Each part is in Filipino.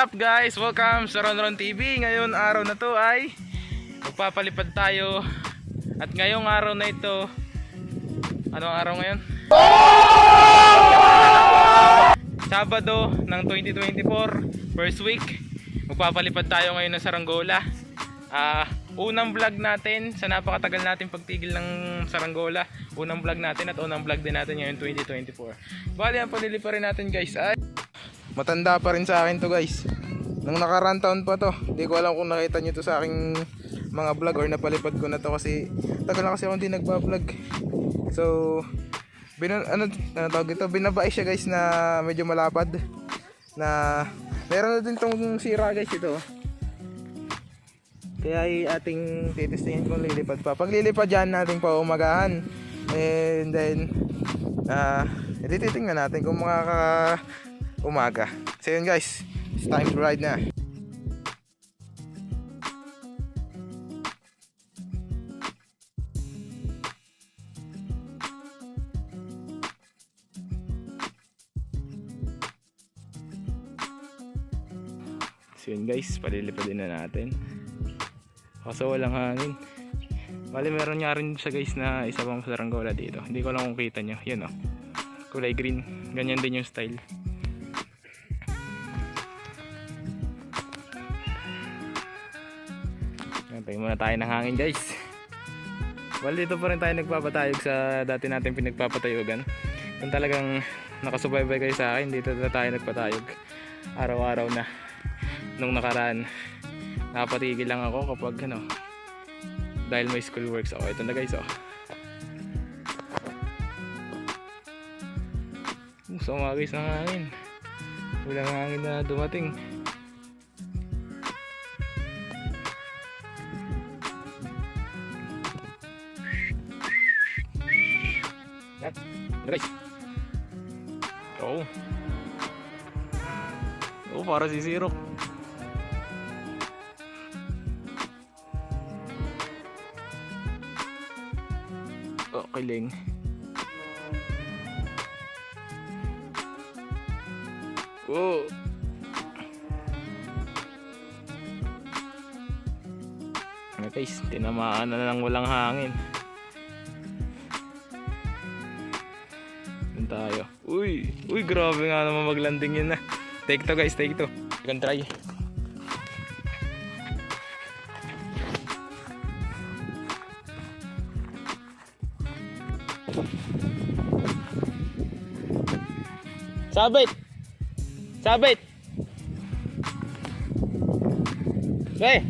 up guys? Welcome sa Ronron TV. Ngayon araw na to ay magpapalipad tayo. At ngayong araw na ito, anong araw ngayon? Sabado ng 2024, first week. Magpapalipad tayo ngayon ng Saranggola. Unang vlog natin sa napakatagal natin pagtigil ng Saranggola. Unang vlog natin at unang vlog din natin ngayon 2024. Bali ang panilipa rin natin guys ay matanda pa rin sa akin to guys. Nung nakaraan taon pa to. Hindi ko alam kung nakita nyo to sa aking mga vlog or napalipad ko na to kasi tagal na kasi ako hindi nagpa-vlog. So binabae siya guys na medyo malapad. Na meron na din tong sira guys ito. Kaya ay ating titistingin kung lilipad pa. Pag lilipad yan natin pa umagahan. And then titingnan natin kung umaga. So yun guys, it's time to ride na. So yun guys, palilipadin na natin. Kaso walang hangin. Bali meron nga rin siya guys na isa pang saranggola dito. Hindi ko lang kung kita nyo. Yun o, kulay green. Ganyan din yung style. Tayo muna tayo ng hangin guys. Bali dito pa rin tayo nagpapatayog sa dati natin pinagpapatayogan. Kung talagang nakasubaybay kayo sa akin, dito na tayo nagpatayog araw-araw na. Nung nakaraan nakapatigil lang ako kapag dahil may school works ako. Ito na guys so mga guys ng hangin. Walang hangin na dumating. Guys. Para si Zero. Okay lang. Guys, tinamaan na lang walang hangin. Tayo. Uy, grabe nga naman maglanding yun na. Take to guys, take to. You can try. Sabit. Okay.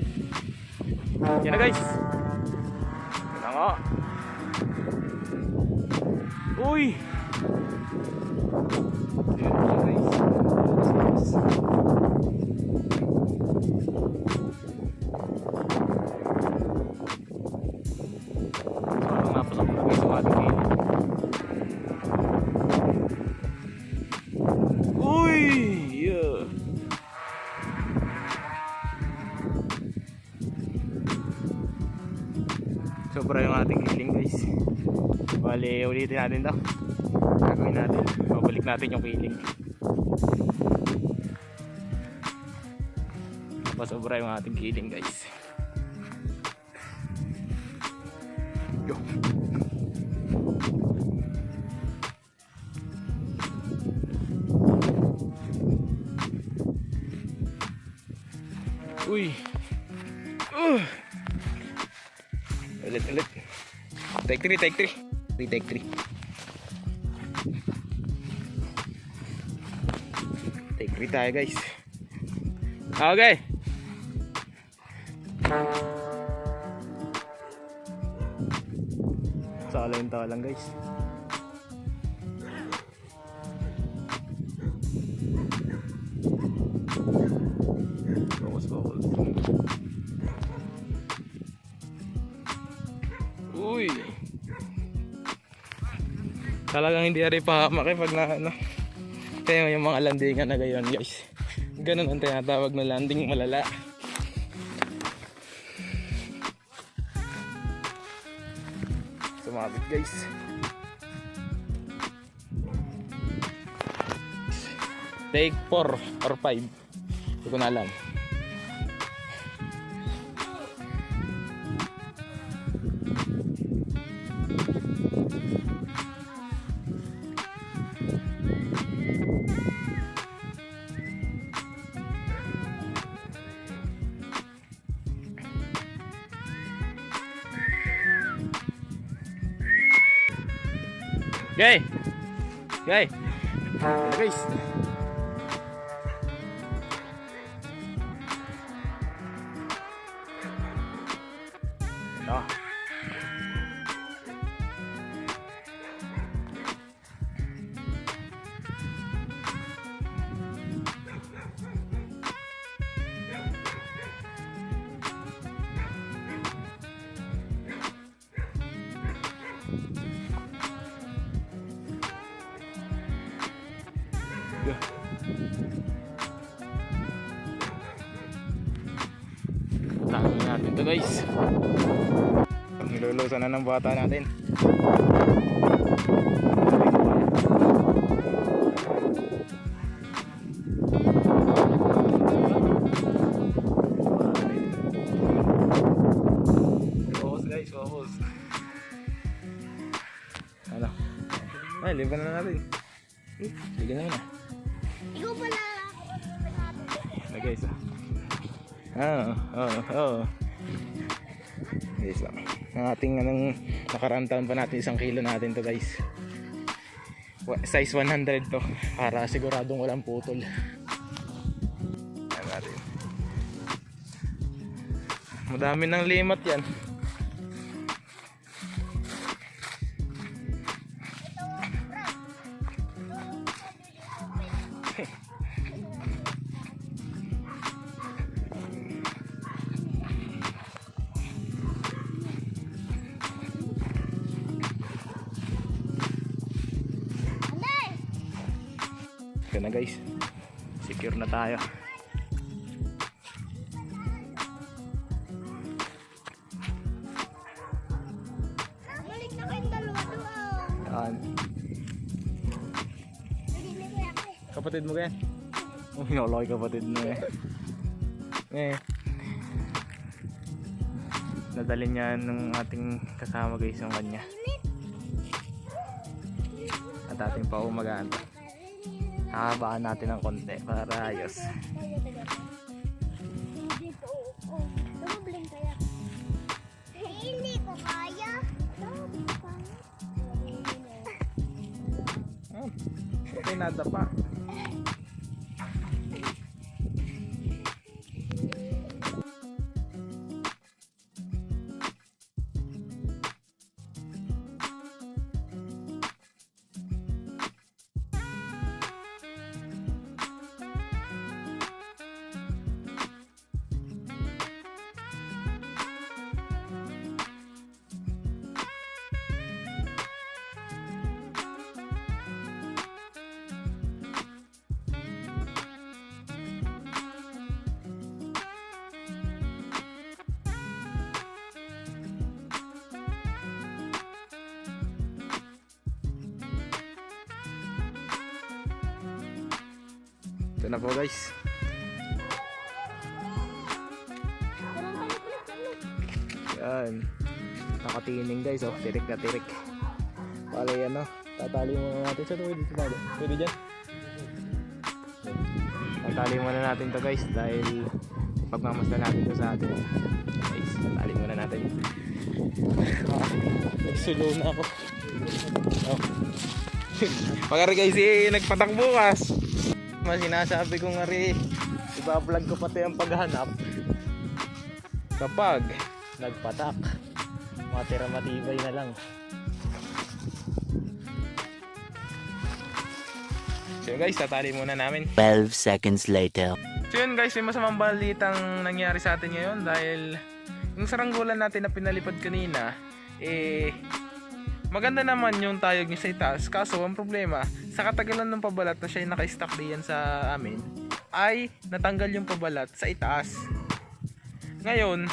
Yan na guys. Yan na nga. Uy. Sobra yung ating healing guys. Bali ulitin natin to. Gagawin natin, babalik natin yung healing. Pasobra yung ating healing guys. Yo. Uy. Ulit. Take 3. Take 3. Take 3 tayo guys. Okay. Talang guys. Focus. Uy. Talagang hindi rin pahamak pag kaya yung mga landingan na gayon guys. Ganun ang tinatawag na landing malala. Sumabit guys. Take 4 or 5. Hindi ko na alam. Okay. Okay. Guys. Ito. Tahan natin to guys. Nilulusan na ng bata natin. Focus guys, focus. Ano? Ay, liban na natin. Sige na yun ah. Ikaw pala. Na guys ah. Guys lang. Ang ating nakaraan taon pa natin 1 kilo natin to guys. Size 100 to para siguradong walang putol. Ayan natin. Madami ng limat yan. Ito na guys, secure na tayo. Balik na kayong dalawa doon. Yan. Hindi ko yan. Kapatid mo yan? Oh, hinalaki kapatid mo eh. Nadali niya ng ating kasama guys yung kanya. At ating paumagaan. Hahabaan natin ng konti para ayos. Dito, oo. Tumabling kaya. Hindi ko kaya. Okay, nada pa. Ito na po guys. Yan. Nakatining guys oh. Tirik na tirik. Pala yan oh. Tatali muna natin. Saan pwede dito tayo? Pwede dyan? Tatali muna natin to guys. Dahil pagmamasdan natin to sa atin. Guys, tatali muna natin. Nagsulo na ako. Oh. Pagkari guys nagpatak bukas. Mas sinasabi ko nga rin, iba-vlog ko pati ang paghanap kapag nagpatak, matira matibay na lang. So guys, tatali muna namin. 12 seconds later. So yun guys, may masamang balitang nangyari sa atin ngayon dahil yung saranggolan natin na pinalipad kanina, maganda naman yung tayog niya sa itaas. Kaso ang problema, sa katagalan ng pabalat na siya yung naka-stack diyan sa amin, ay natanggal yung pabalat sa itaas. Ngayon,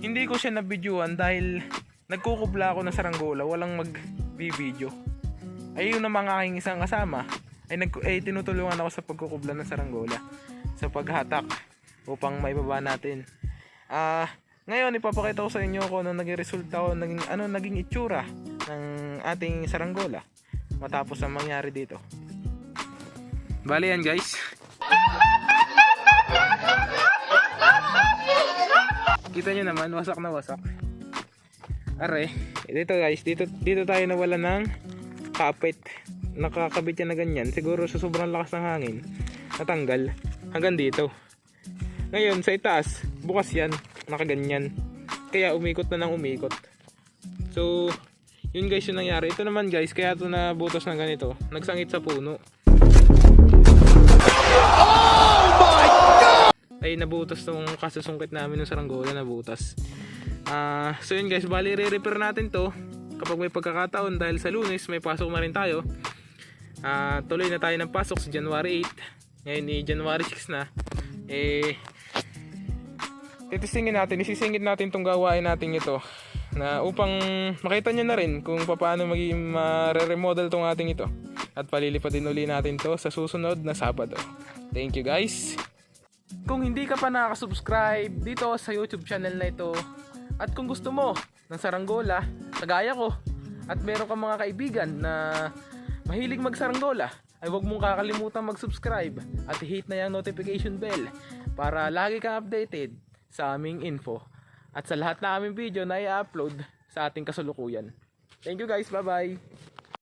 hindi ko siya na-videoan dahil nagkukubla ako ng saranggola, walang mag-video. Ay yun ang mga aking isang kasama, ay tinutulungan ako sa pagkukubla ng saranggola. sa paghatak upang maibaba natin. Ngayon ipapakita ko sa inyo kung ano naging resulta o naging itsura ng ating saranggola matapos ang mangyari dito. Bali yan guys. Kita nyo naman, wasak na wasak. Are, dito guys, dito tayo nawala ng kapit. Nakakabit yan na ganyan. Siguro sa sobrang lakas ng hangin, natanggal hanggang dito. Ngayon sa itaas, bukas yan, nakaganyan. Kaya umikot na ng umikot. So, yun guys yung nangyari. Ito naman guys, kaya ito nabutas ng ganito. Nagsangit sa puno. Ay nabutas tong kasusungkit namin ng saranggola, nabutas. So yun guys, bali re-repair natin to kapag may pagkakataon dahil sa Lunes may pasok na rin tayo. Tuloy na tayo ng pasok sa January 8. Ngayon January 6 na. Isisingit natin tong gawain natin ito na upang makita nyo na rin kung paano maging re-remodel tong ating ito. At palilipatin uli natin to sa susunod na Sabado. Thank you guys. Kung hindi ka pa nakaka-subscribe dito sa YouTube channel na ito, at kung gusto mo ng saranggola, kagaya ko, at meron kang mga kaibigan na mahilig magsaranggola, ay huwag mong kakalimutan mag-subscribe at i-hit na yung notification bell para lagi kang updated sa aming info at sa lahat na aming video na i-upload sa ating kasalukuyan. Thank you guys, bye bye!